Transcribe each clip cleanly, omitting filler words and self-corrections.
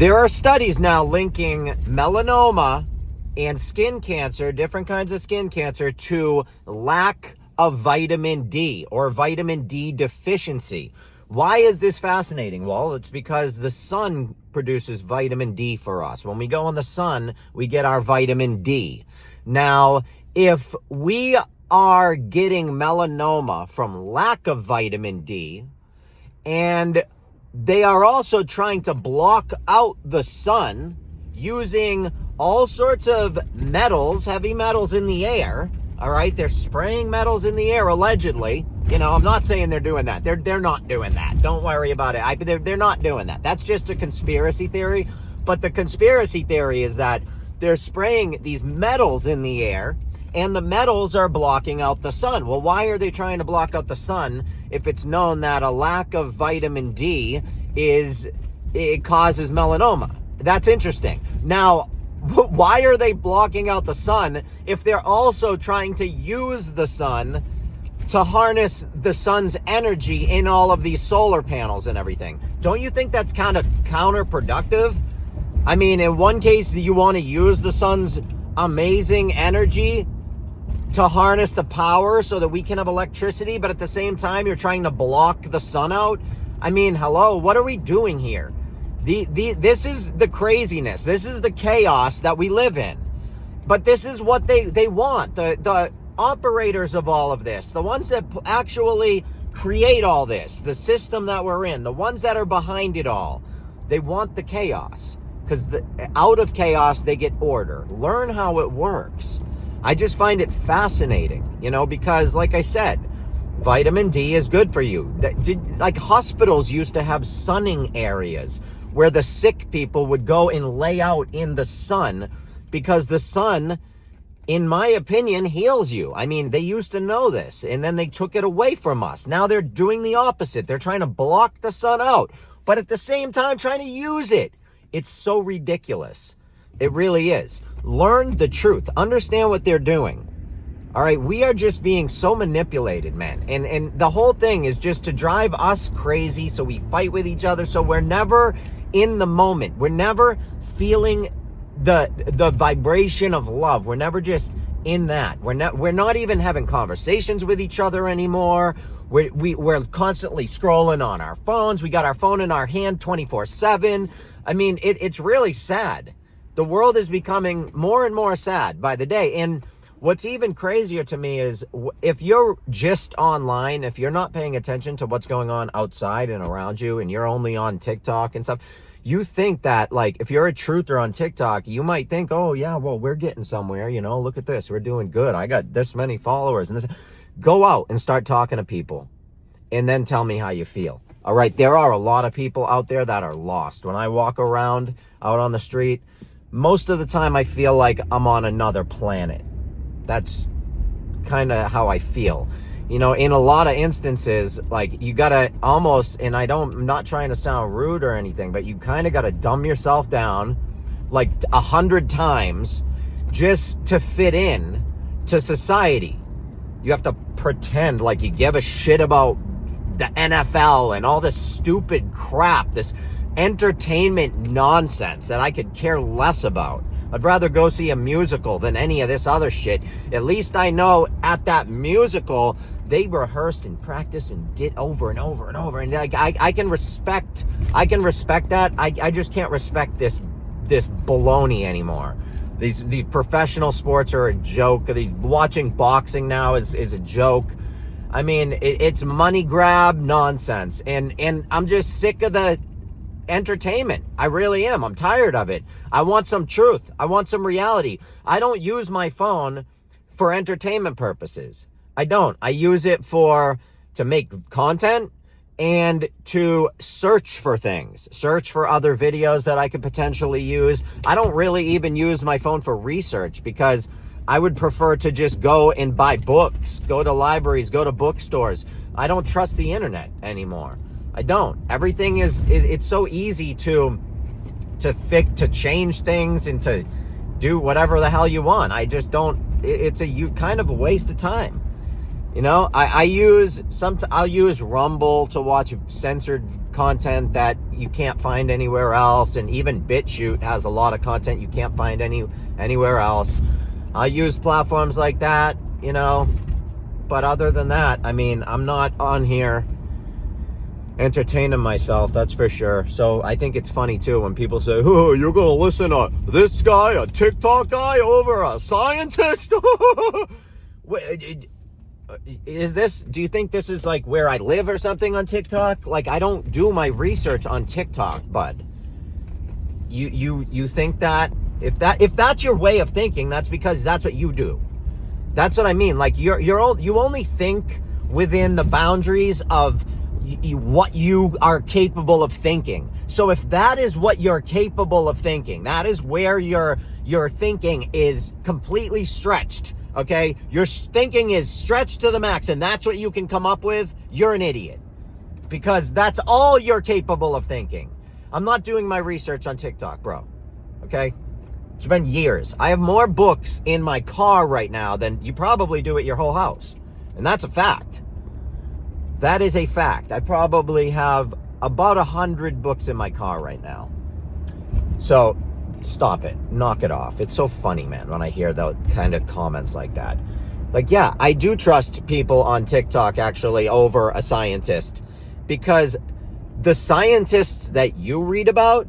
There are studies now linking melanoma and skin cancer, different kinds of skin cancer, to lack of vitamin D or vitamin D deficiency. Why is this fascinating? Well, it's because the sun produces vitamin D for us. When we go in the sun, we get our vitamin D. Now, if we are getting melanoma from lack of vitamin D, and they are also trying to block out the sun using all sorts of metals, heavy metals in the air, all right? They're spraying metals in the air, allegedly. You know, I'm not saying they're doing that. They're not doing that. Don't worry about it. They're not doing that. That's just a conspiracy theory. But the conspiracy theory is that they're spraying these metals in the air, and the metals are blocking out the sun. Well, why are they trying to block out the sun if it's known that a lack of vitamin D it causes melanoma? That's interesting. Now, why are they blocking out the sun if they're also trying to use the sun to harness the sun's energy in all of these solar panels and everything? Don't you think that's kind of counterproductive? I mean, in one case, you want to use the sun's amazing energy to harness the power so that we can have electricity, but at the same time, you're trying to block the sun out? I mean, hello, what are we doing here? This is the craziness. This is the chaos that we live in. But this is what they want. The operators of all of this, the ones that actually create all this, the system that we're in, the ones that are behind it all, they want the chaos. Because out of chaos, they get order. Learn how it works. I just find it fascinating, you know, because like I said, vitamin D is good for you. Like hospitals used to have sunning areas where the sick people would go and lay out in the sun because the sun, in my opinion, heals you. I mean, they used to know this, and then they took it away from us. Now they're doing the opposite. They're trying to block the sun out, but at the same time trying to use it. It's so ridiculous. It really is. Learn the truth. Understand what they're doing. All right, we are just being so manipulated, man. And the whole thing is just to drive us crazy so we fight with each other, so we're never in the moment. We're never feeling the vibration of love. We're never just in that. We're not even having conversations with each other anymore. We're constantly scrolling on our phones. We got our phone in our hand 24/7. I mean, it's really sad. The world is becoming more and more sad by the day. And what's even crazier to me is if you're just online, if you're not paying attention to what's going on outside and around you, and you're only on TikTok and stuff, you think that, like, if you're a truther on TikTok, you might think, oh, yeah, well, we're getting somewhere, you know, look at this, we're doing good. I got this many followers. And this. Go out and start talking to people and then tell me how you feel. All right, there are a lot of people out there that are lost. When I walk around out on the street, most of the time I feel like I'm on another planet. That's kind of how I feel. You know, in a lot of instances, like, you gotta almost, and I'm not trying to sound rude or anything, but you kind of gotta dumb yourself down like 100 times just to fit in to society. You have to pretend like you give a shit about the NFL and all this stupid crap, this entertainment nonsense that I could care less about. I'd rather go see a musical than any of this other shit. At least I know at that musical, they rehearsed and practiced and did over and over and over. And like, I can respect that. I just can't respect this baloney anymore. These professional sports are a joke. Watching boxing now is a joke. I mean, it's money grab nonsense. And I'm just sick of the entertainment. I really am. I'm tired of it. I want some truth. I want some reality. I don't use my phone for entertainment purposes. I don't. I use it to make content and to search for things, search for other videos that I could potentially use. I don't really even use my phone for research because I would prefer to just go and buy books, go to libraries, go to bookstores. I don't trust the internet anymore. I don't. Everything it's so easy to change things and to do whatever the hell you want. I just don't. It's kind of a waste of time. You know, I'll use Rumble to watch censored content that, you can't find anywhere else. And even BitChute has a lot of content you can't find anywhere else. I use platforms like that, you know. But other than that, I mean, I'm not on here entertaining myself, that's for sure. So I think it's funny too when people say, oh, you're gonna listen to this guy, a TikTok guy, over a scientist. Do you think this is like where I live or something on TikTok? Like, I don't do my research on TikTok, bud. You think that if that's your way of thinking, that's because that's what you do. That's what I mean. Like, you only think within the boundaries of what you are capable of thinking. So if that is what you're capable of thinking, that is where your thinking is completely stretched, okay? Your thinking is stretched to the max, and that's what you can come up with, you're an idiot. Because that's all you're capable of thinking. I'm not doing my research on TikTok, bro, okay? It's been years. I have more books in my car right now than you probably do at your whole house. And that's a fact. That is a fact. I probably have about 100 books in my car right now. So stop it. Knock it off. It's so funny, man, when I hear those kind of comments like that. Like, yeah, I do trust people on TikTok actually over a scientist, because the scientists that you read about,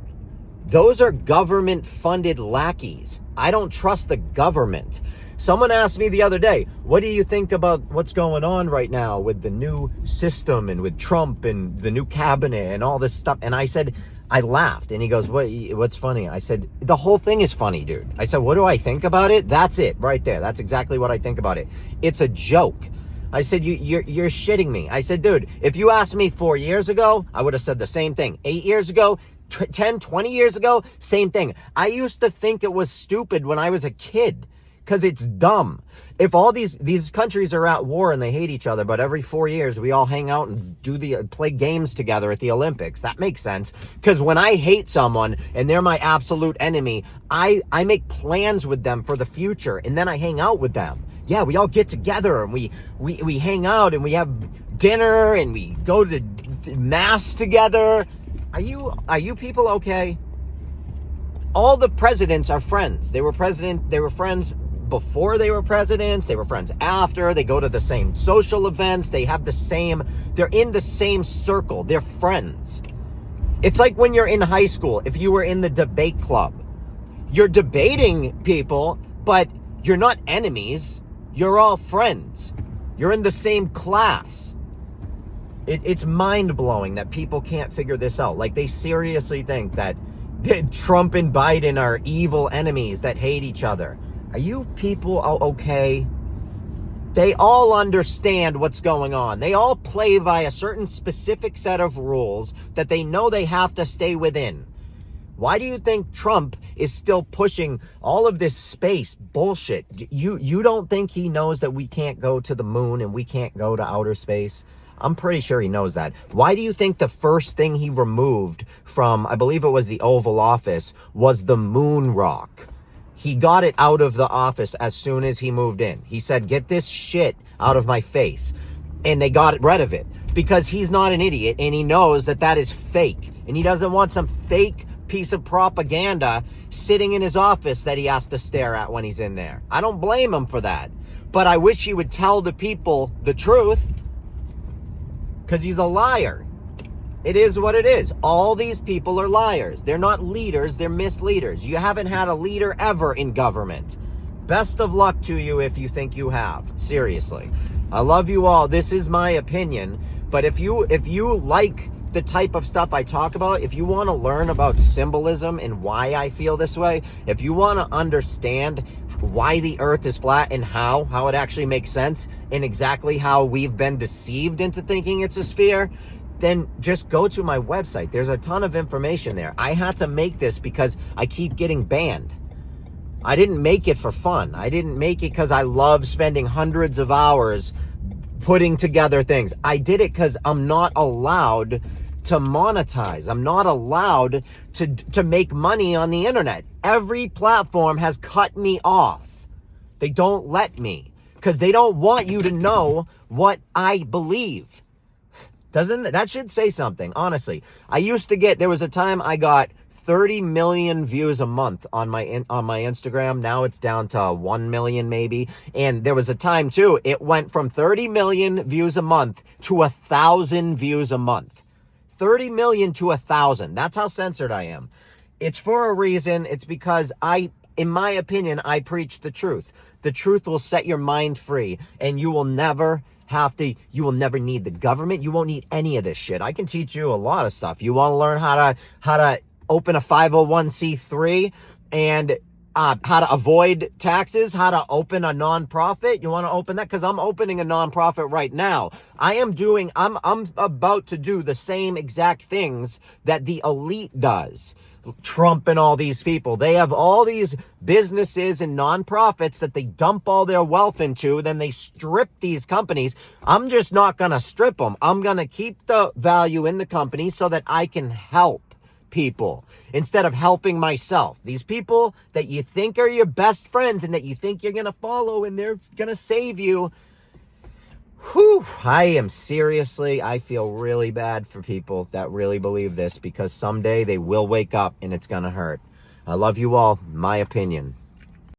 those are government-funded lackeys. I don't trust the government. Someone asked me the other day, what do you think about what's going on right now with the new system and with Trump and the new cabinet and all this stuff? And I said, I laughed. And he goes, what's funny? I said, the whole thing is funny, dude. I said, what do I think about it? That's it right there. That's exactly what I think about it. It's a joke. I said, you're shitting me. I said, dude, if you asked me 4 years ago, I would have said the same thing. 8 years ago, 10, 20 years ago, same thing. I used to think it was stupid when I was a kid, because it's dumb. If all these countries are at war and they hate each other, but every 4 years we all hang out and play games together at the Olympics, that makes sense. Because when I hate someone and they're my absolute enemy, I make plans with them for the future, and then I hang out with them. Yeah, we all get together and we hang out and we have dinner and we go to mass together. Are you people okay? All the presidents are friends. They were friends before they were presidents. They were friends after. They go to the same social events. They're in the same circle. They're friends. It's like when you're in high school, if you were in the debate club, you're debating people, but you're not enemies. You're all friends. You're in the same class. It's mind-blowing that people can't figure this out. Like, they seriously think that Trump and Biden are evil enemies that hate each other. Are you people okay? They all understand what's going on. They all play by a certain specific set of rules that they know they have to stay within. Why do you think Trump is still pushing all of this space bullshit? You don't think he knows that we can't go to the moon and we can't go to outer space? I'm pretty sure he knows that. Why do you think the first thing he removed from, I believe it was the Oval Office, was the moon rock? He got it out of the office as soon as he moved in. He said, get this shit out of my face. And they got rid of it because he's not an idiot and he knows that that is fake. And he doesn't want some fake piece of propaganda sitting in his office that he has to stare at when he's in there. I don't blame him for that. But I wish he would tell the people the truth, because he's a liar. It is what it is. All these people are liars. They're not leaders, they're misleaders. You haven't had a leader ever in government. Best of luck to you if you think you have. Seriously. I love you all. This is my opinion. But if you like the type of stuff I talk about, if you want to learn about symbolism and why I feel this way, if you want to understand why the earth is flat and how it actually makes sense and exactly how we've been deceived into thinking it's a sphere, then just go to my website. There's a ton of information there. I had to make this because I keep getting banned. I didn't make it for fun. I didn't make it because I love spending hundreds of hours putting together things. I did it because I'm not allowed to monetize. I'm not allowed to make money on the internet. Every platform has cut me off. They don't let me because they don't want you to know what I believe. Doesn't that should say something, honestly. There was a time I got 30 million views a month on my Instagram. Now it's down to 1 million maybe. And there was a time too, it went from 30 million views a month to 1,000 views a month. 30 million to 1,000. That's how censored I am. It's for a reason. It's because in my opinion, I preach the truth. The truth will set your mind free, and you will never need the government. You won't need any of this shit. I can teach you a lot of stuff. You want to learn how to open a 501c3 and how to avoid taxes, how to open a nonprofit. You want to open that? Because I'm opening a nonprofit right now. I'm about to do the same exact things that the elite does. Trump and all these people. They have all these businesses and nonprofits that they dump all their wealth into. Then they strip these companies. I'm just not going to strip them. I'm going to keep the value in the company so that I can help people instead of helping myself. These people that you think are your best friends and that you think you're going to follow and they're going to save you. Whew, I feel really bad for people that really believe this, because someday they will wake up and it's going to hurt. I love you all. My opinion.